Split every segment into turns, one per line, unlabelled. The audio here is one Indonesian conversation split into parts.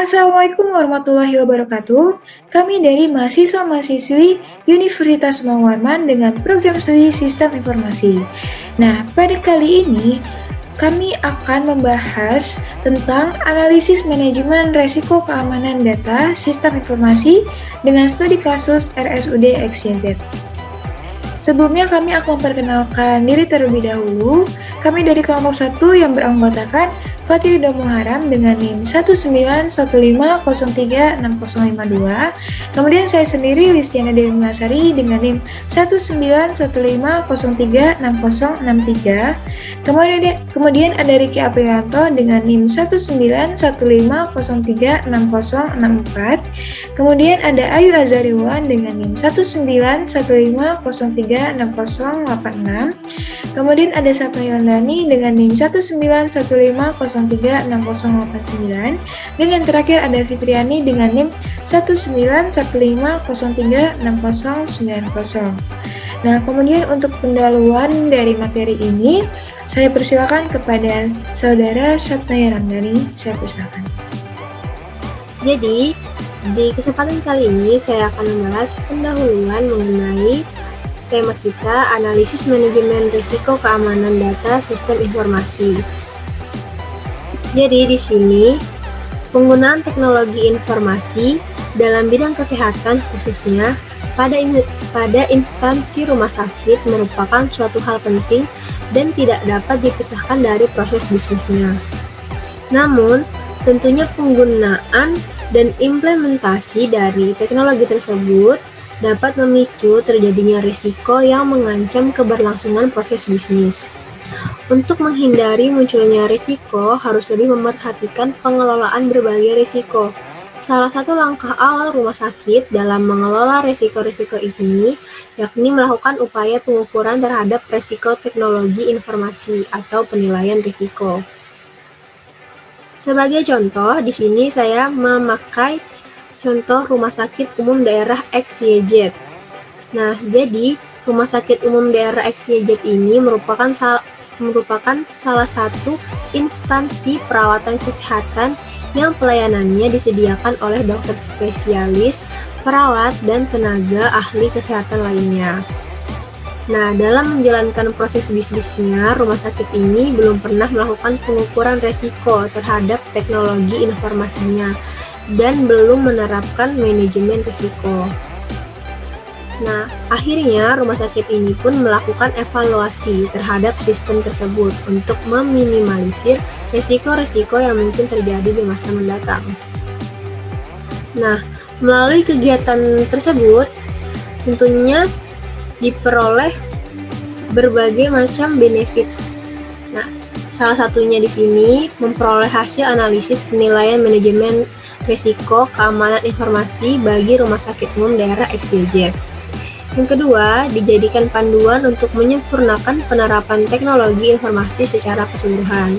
Assalamualaikum warahmatullahi wabarakatuh. Kami dari mahasiswa-mahasiswi Universitas Muhammad dengan program studi Sistem Informasi. Nah, pada kali ini kami akan membahas tentang analisis manajemen resiko keamanan data sistem informasi dengan studi kasus RSUD XYZ. Sebelumnya kami akan memperkenalkan diri terlebih dahulu. Kami dari kelompok 1 yang beranggotakan Fatih Ridho Muharam dengan NIM 19150365052. Kemudian saya sendiri Listiana Dewi Masari dengan NIM 19150365063. Kemudian ada Riki Aprianto dengan NIM 19150365064. Kemudian ada Ayu Azariwan dengan NIM 19150365086. Kemudian ada Sapna Yondani dengan NIM 19150365089. Dan yang terakhir ada Fitriani dengan NIM 19150365090. Nah, kemudian untuk pendahuluan dari materi ini, saya persilakan kepada Saudara Sapna Ramdhani. Saya persilakan.
Jadi, di kesempatan kali ini saya akan membahas pendahuluan mengenai tema kita, analisis manajemen risiko keamanan data sistem informasi. Jadi di sini penggunaan teknologi informasi dalam bidang kesehatan khususnya pada instansi rumah sakit merupakan suatu hal penting dan tidak dapat dipisahkan dari proses bisnisnya. Namun, tentunya penggunaan dan implementasi dari teknologi tersebut dapat memicu terjadinya risiko yang mengancam keberlangsungan proses bisnis. Untuk menghindari munculnya risiko, harus lebih memperhatikan pengelolaan berbagai risiko. Salah satu langkah awal rumah sakit dalam mengelola risiko-risiko ini, yakni melakukan upaya pengukuran terhadap risiko teknologi informasi atau penilaian risiko. Sebagai contoh, di sini saya memakai contoh Rumah Sakit Umum Daerah XYZ. Nah, jadi Rumah Sakit Umum Daerah XYZ ini merupakan salah satu instansi perawatan kesehatan yang pelayanannya disediakan oleh dokter spesialis, perawat, dan tenaga ahli kesehatan lainnya. Nah, dalam menjalankan proses bisnisnya, rumah sakit ini belum pernah melakukan pengukuran resiko terhadap teknologi informasinya dan belum menerapkan manajemen risiko. Nah, akhirnya rumah sakit ini pun melakukan evaluasi terhadap sistem tersebut untuk meminimalisir risiko-risiko yang mungkin terjadi di masa mendatang. Nah, melalui kegiatan tersebut tentunya diperoleh berbagai macam benefits. Nah, salah satunya di sini memperoleh hasil analisis penilaian manajemen risiko keamanan informasi bagi Rumah Sakit Umum Daerah XYZ. Yang kedua, dijadikan panduan untuk menyempurnakan penerapan teknologi informasi secara keseluruhan.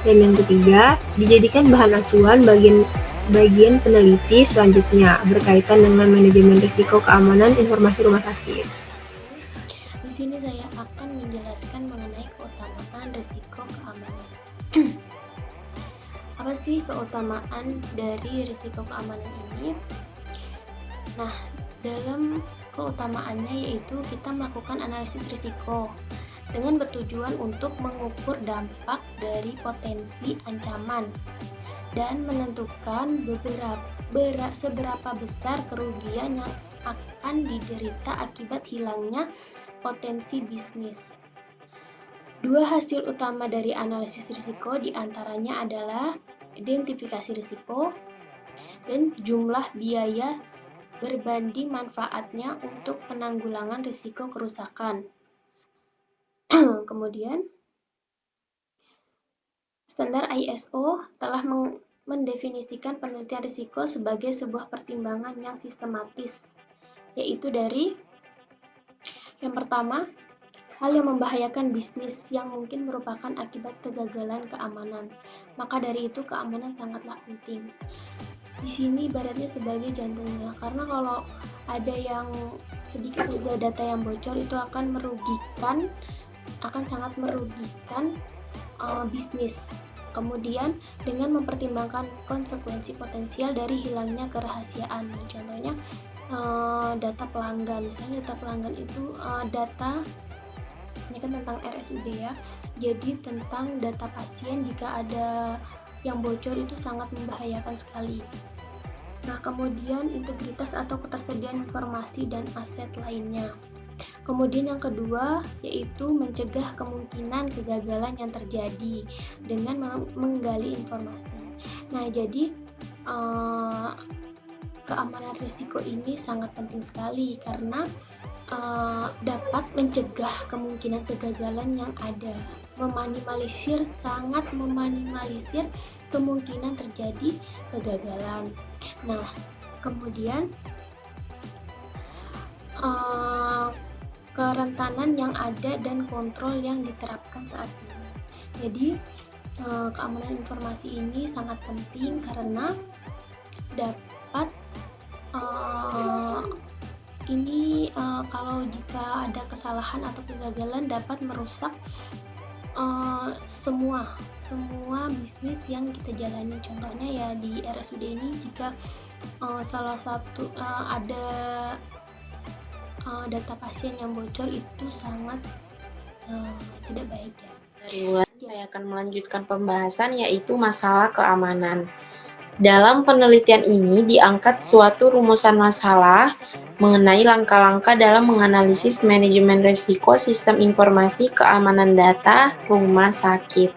Dan yang ketiga, dijadikan bahan acuan bagian peneliti selanjutnya berkaitan dengan manajemen risiko keamanan informasi rumah sakit.
Di sini saya akan menjelaskan mengenai keutamaan risiko keamanan. Apa sih keutamaan dari risiko keamanan ini? Nah, dalam keutamaannya yaitu kita melakukan analisis risiko dengan bertujuan untuk mengukur dampak dari potensi ancaman dan menentukan seberapa besar kerugian yang akan diderita akibat hilangnya potensi bisnis. Dua hasil utama dari analisis risiko diantaranya adalah identifikasi risiko dan jumlah biaya berbanding manfaatnya untuk penanggulangan risiko kerusakan. Kemudian, standar ISO telah mendefinisikan penelitian risiko sebagai sebuah pertimbangan yang sistematis, yaitu dari yang pertama, hal yang membahayakan bisnis yang mungkin merupakan akibat kegagalan keamanan. Maka dari itu keamanan sangatlah penting. Di sini ibaratnya sebagai jantungnya, karena kalau ada yang sedikit saja data yang bocor itu akan sangat merugikan bisnis. Kemudian dengan mempertimbangkan konsekuensi potensial dari hilangnya kerahasiaan. Contohnya data pelanggan. Misalnya data pelanggan itu data ini kan tentang RSUD ya. Jadi tentang data pasien jika ada yang bocor itu sangat membahayakan sekali. Nah, kemudian integritas atau ketersediaan informasi dan aset lainnya. Kemudian yang kedua yaitu mencegah kemungkinan kegagalan yang terjadi dengan menggali informasi. Nah, jadi keamanan risiko ini sangat penting sekali karena dapat mencegah kemungkinan kegagalan yang ada, sangat meminimalisir kemungkinan terjadi kegagalan. Nah, kemudian kerentanan yang ada dan kontrol yang diterapkan saat ini. Jadi keamanan informasi ini sangat penting karena dapat kalau jika ada kesalahan atau kegagalan dapat merusak semua bisnis yang kita jalani. Contohnya ya di RSUD ini jika salah satu ada data pasien yang bocor itu sangat tidak baik ya.
Saya akan melanjutkan pembahasan yaitu masalah keamanan. Dalam penelitian ini diangkat suatu rumusan masalah mengenai langkah-langkah dalam menganalisis manajemen risiko sistem informasi keamanan data rumah sakit.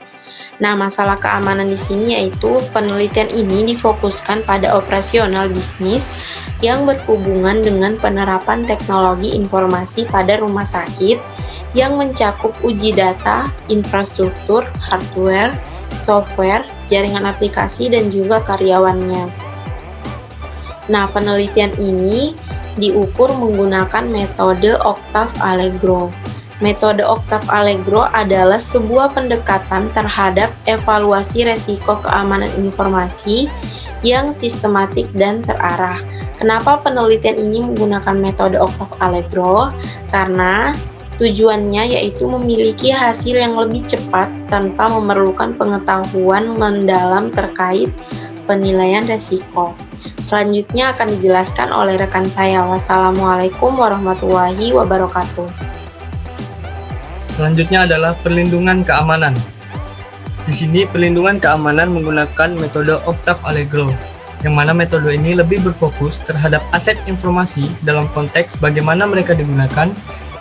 Nah, masalah keamanan di sini yaitu penelitian ini difokuskan pada operasional bisnis yang berhubungan dengan penerapan teknologi informasi pada rumah sakit yang mencakup uji data, infrastruktur, hardware, software, jaringan aplikasi, dan juga karyawannya. Nah, penelitian ini diukur menggunakan metode Octave Allegro. Metode Octave Allegro adalah sebuah pendekatan terhadap evaluasi resiko keamanan informasi yang sistematik dan terarah. Kenapa penelitian ini menggunakan metode Octave Allegro? Karena tujuannya yaitu memiliki hasil yang lebih cepat tanpa memerlukan pengetahuan mendalam terkait penilaian resiko. Selanjutnya akan dijelaskan oleh rekan saya. Wassalamualaikum warahmatullahi wabarakatuh.
Selanjutnya adalah perlindungan keamanan. Di sini perlindungan keamanan menggunakan metode Octave Allegro, yang mana metode ini lebih berfokus terhadap aset informasi dalam konteks bagaimana mereka digunakan,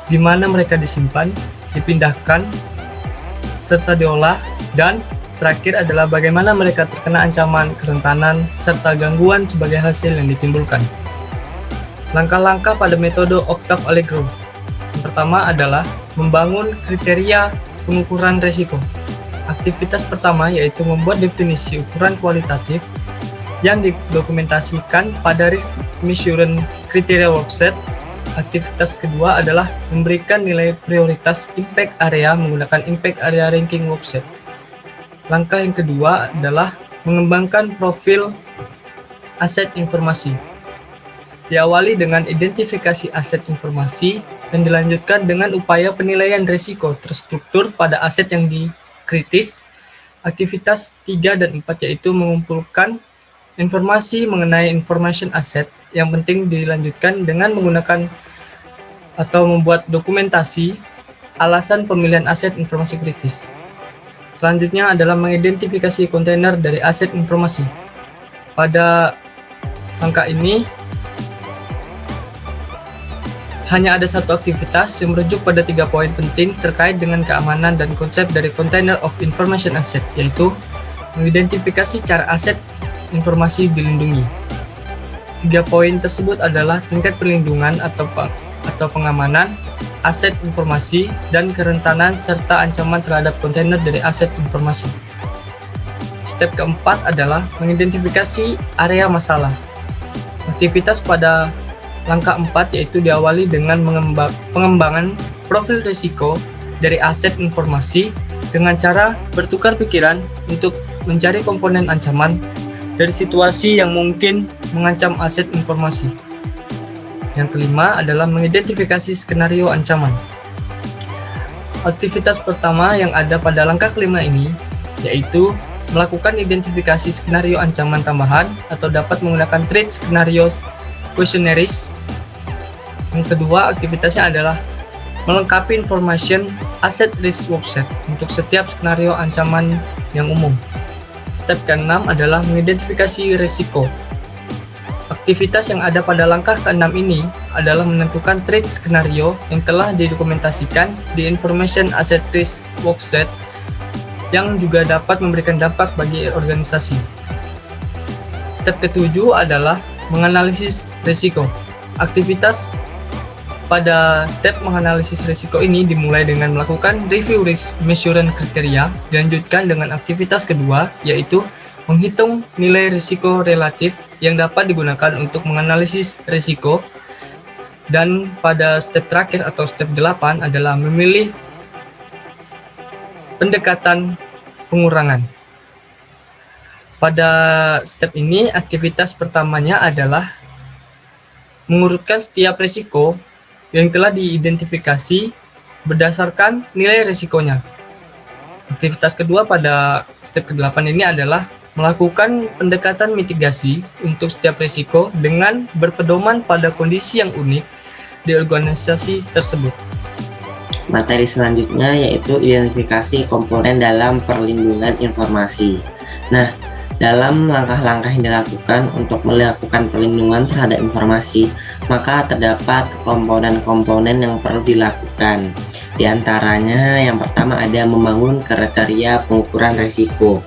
di mana mereka disimpan, dipindahkan, serta diolah, dan terakhir adalah bagaimana mereka terkena ancaman, kerentanan, serta gangguan sebagai hasil yang ditimbulkan. Langkah-langkah pada metode Octave Allegro. Yang pertama adalah membangun kriteria pengukuran risiko. Aktivitas pertama yaitu membuat definisi ukuran kualitatif yang didokumentasikan pada Risk Measurement Criteria Worksheet. Aktivitas kedua adalah memberikan nilai prioritas impact area menggunakan impact area ranking worksheet. Langkah yang kedua adalah mengembangkan profil aset informasi. Diawali dengan identifikasi aset informasi dan dilanjutkan dengan upaya penilaian risiko terstruktur pada aset yang dikritis. Aktivitas 3 dan 4 yaitu mengumpulkan informasi mengenai information asset yang penting dilanjutkan dengan menggunakan atau membuat dokumentasi alasan pemilihan aset informasi kritis. Selanjutnya adalah mengidentifikasi kontainer dari aset informasi. Pada langkah ini hanya ada satu aktivitas yang merujuk pada 3 poin penting terkait dengan keamanan dan konsep dari Container of Information Asset, yaitu mengidentifikasi cara aset informasi dilindungi. 3 poin tersebut adalah tingkat perlindungan atau pengamanan, aset informasi, dan kerentanan serta ancaman terhadap kontainer dari aset informasi. Step keempat adalah mengidentifikasi area masalah. Aktivitas pada langkah 4 yaitu diawali dengan pengembangan profil risiko dari aset informasi dengan cara bertukar pikiran untuk mencari komponen ancaman dari situasi yang mungkin mengancam aset informasi. Yang kelima adalah mengidentifikasi skenario ancaman. Aktivitas pertama yang ada pada langkah kelima ini yaitu melakukan identifikasi skenario ancaman tambahan atau dapat menggunakan threat skenario questionnaires. Yang kedua, aktivitasnya adalah melengkapi information asset risk worksheet untuk setiap skenario ancaman yang umum. Step ke-6 adalah mengidentifikasi risiko. Aktivitas yang ada pada langkah ke-6 ini adalah menentukan threat skenario yang telah didokumentasikan di information asset risk worksheet yang juga dapat memberikan dampak bagi organisasi. Step ke-7 adalah menganalisis risiko. Aktivitas pada step menganalisis risiko ini dimulai dengan melakukan review risk measurement kriteria, dilanjutkan dengan aktivitas kedua, yaitu menghitung nilai risiko relatif yang dapat digunakan untuk menganalisis risiko, dan pada step terakhir atau step 8 adalah memilih pendekatan pengurangan. Pada step ini, aktivitas pertamanya adalah mengurutkan setiap risiko yang telah diidentifikasi berdasarkan nilai risikonya. Aktivitas kedua pada step ke-8 ini adalah melakukan pendekatan mitigasi untuk setiap risiko dengan berpedoman pada kondisi yang unik di organisasi tersebut.
Materi selanjutnya yaitu identifikasi komponen dalam perlindungan informasi. Nah, dalam langkah-langkah yang dilakukan untuk melakukan perlindungan terhadap informasi, maka terdapat komponen-komponen yang perlu dilakukan. Di antaranya yang pertama ada membangun kriteria pengukuran risiko.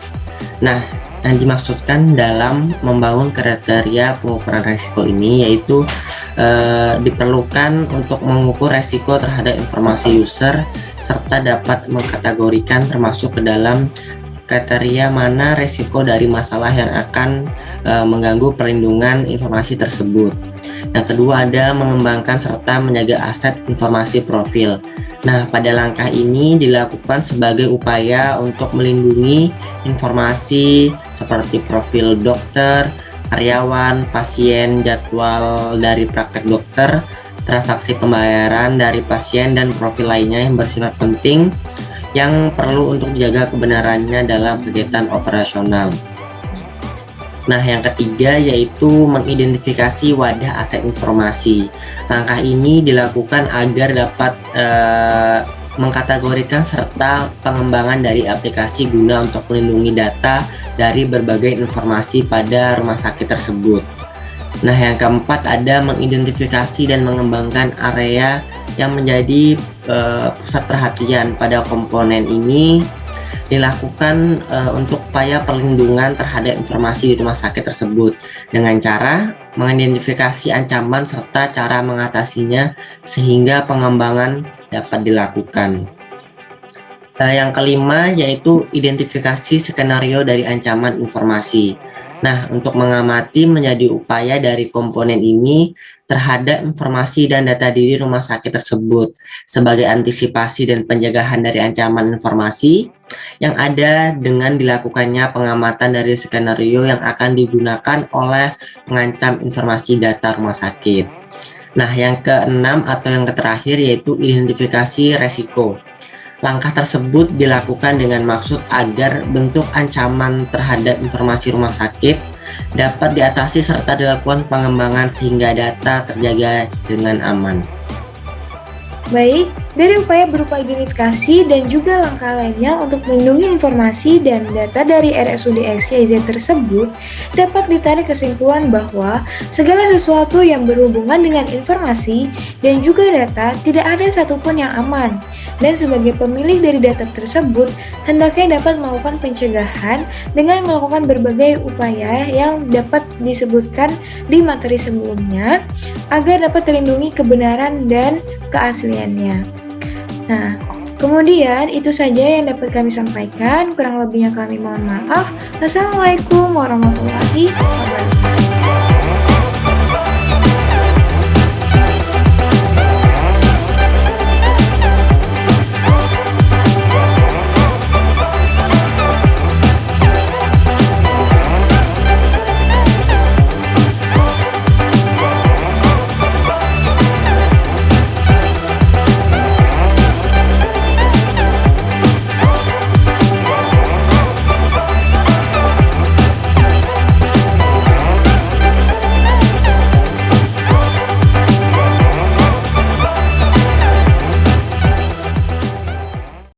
Nah, yang dimaksudkan dalam membangun kriteria pengukuran risiko ini yaitu diperlukan untuk mengukur risiko terhadap informasi user serta dapat mengkategorikan termasuk ke dalam kriteria mana risiko dari masalah yang akan mengganggu perlindungan informasi tersebut. Yang kedua ada mengembangkan serta menjaga aset informasi profil. Nah, pada langkah ini dilakukan sebagai upaya untuk melindungi informasi seperti profil dokter, karyawan, pasien, jadwal dari praktek dokter, transaksi pembayaran dari pasien, dan profil lainnya yang bersifat penting yang perlu untuk dijaga kebenarannya dalam kegiatan operasional. Nah, yang ketiga yaitu mengidentifikasi wadah aset informasi. Langkah ini dilakukan agar dapat mengkategorikan serta pengembangan dari aplikasi guna untuk melindungi data dari berbagai informasi pada rumah sakit tersebut. Nah, yang keempat ada mengidentifikasi dan mengembangkan area yang menjadi pusat perhatian pada komponen ini dilakukan untuk upaya perlindungan terhadap informasi di rumah sakit tersebut dengan cara mengidentifikasi ancaman serta cara mengatasinya sehingga pengembangan dapat dilakukan. Yang kelima yaitu identifikasi skenario dari ancaman informasi. Nah, untuk mengamati menjadi upaya dari komponen ini terhadap informasi dan data diri rumah sakit tersebut sebagai antisipasi dan pencegahan dari ancaman informasi yang ada dengan dilakukannya pengamatan dari skenario yang akan digunakan oleh pengancam informasi data rumah sakit. Nah, yang keenam atau yang terakhir yaitu identifikasi resiko. Langkah tersebut dilakukan dengan maksud agar bentuk ancaman terhadap informasi rumah sakit dapat diatasi serta dilakukan pengembangan sehingga data terjaga dengan aman.
Baik, dari upaya berupa identifikasi dan juga langkah lainnya untuk melindungi informasi dan data dari RSUD XYZ tersebut, dapat ditarik kesimpulan bahwa segala sesuatu yang berhubungan dengan informasi dan juga data tidak ada satupun yang aman. Dan sebagai pemilik dari data tersebut, hendaknya dapat melakukan pencegahan dengan melakukan berbagai upaya yang dapat disebutkan di materi sebelumnya agar dapat terlindungi kebenaran dan keasliannya. Nah, kemudian itu saja yang dapat kami sampaikan. Kurang lebihnya kami mohon maaf. Wassalamualaikum warahmatullahi wabarakatuh.